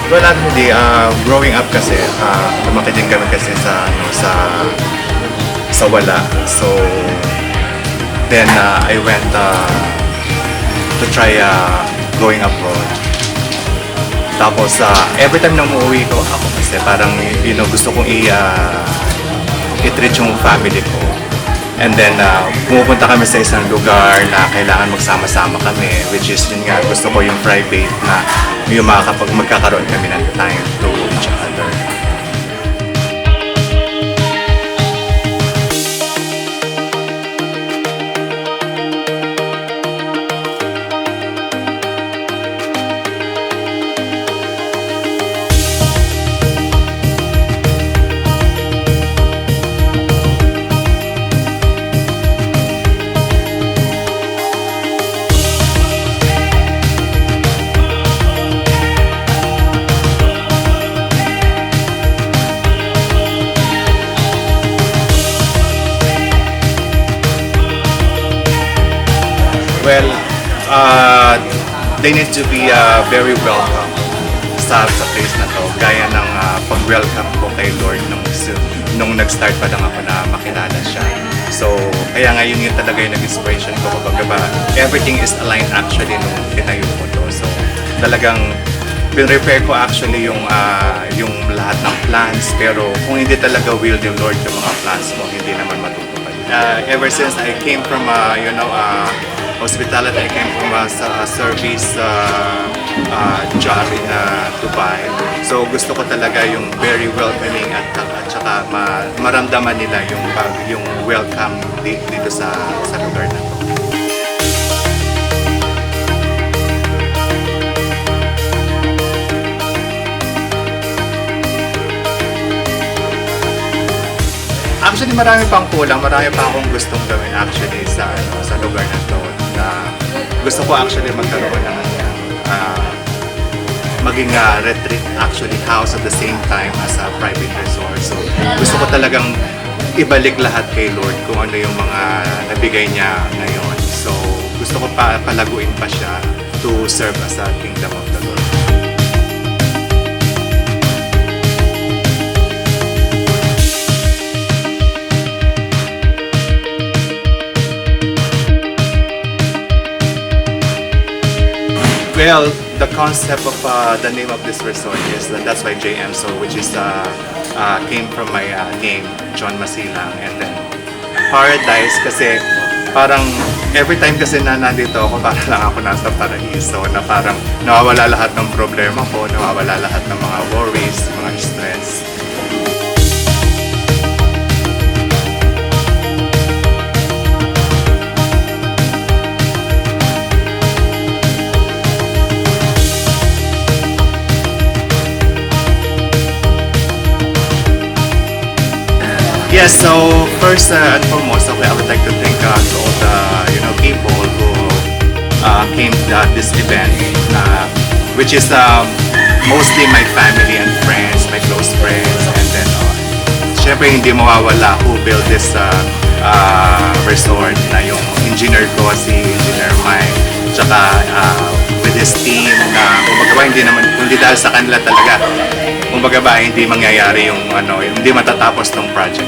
Well, actually, growing up kasi, lumaki din kami kasi sa, sa wala. So, then I went to try going abroad. Tapos, every time na umuwi ko ako kasi parang, gusto kong i-treat yung family ko. And then, pumupunta kami sa isang lugar na kailangan magsama-sama kami, which is yun nga, gusto ko yung private na yung magkakaroon kami ng time to each other. Well, they need to be very welcome sa place na to. Gaya ng pag-welcome ko kay Lord nung nag-start pa lang ako na makilala siya. So, kaya nga yun yung talaga yung nag-inspiration ko. Kapag everything is aligned actually nung tinayo ko to. So, talagang pinrepare ko actually yung lahat ng plans. Pero kung hindi talaga will the Lord yung mga plans mo, hindi naman matutupad. Ever since I came from, hospitality, I came from a service job in Dubai. So gusto ko talaga yung very welcoming at saka maramdaman nila yung welcome dito sa lugar na to. Actually, marami pang kulang, marami pa akong gustong gawin actually sa lugar na to. Gusto ko actually magkaroon ng maging retreat actually house at the same time as a private resort. So gusto ko talagang ibalik lahat kay Lord kung ano yung mga nabigay niya ngayon. So gusto ko palaguin pa siya to serve as a kingdom of the Lord. Well, the concept of the name of this resort is that's why JM, so which is came from my name, John Masilang, and then Paradise kasi parang every time kasi na nandito ako, parang lang ako nasa paraiso na parang nawawala lahat ng problema ko, nawawala lahat ng mga worries, mga stress. Yes, so first and foremost, I would like to thank to all the people who came to this event, which is mostly my family and friends, my close friends, and then syempre hindi mawawala who built this resort na yung engineer ko, si Engineer Mike, tsaka with his team na hindi dahil sa kanila talaga, kumbaga ba hindi mangyayari yung hindi matatapos tong project.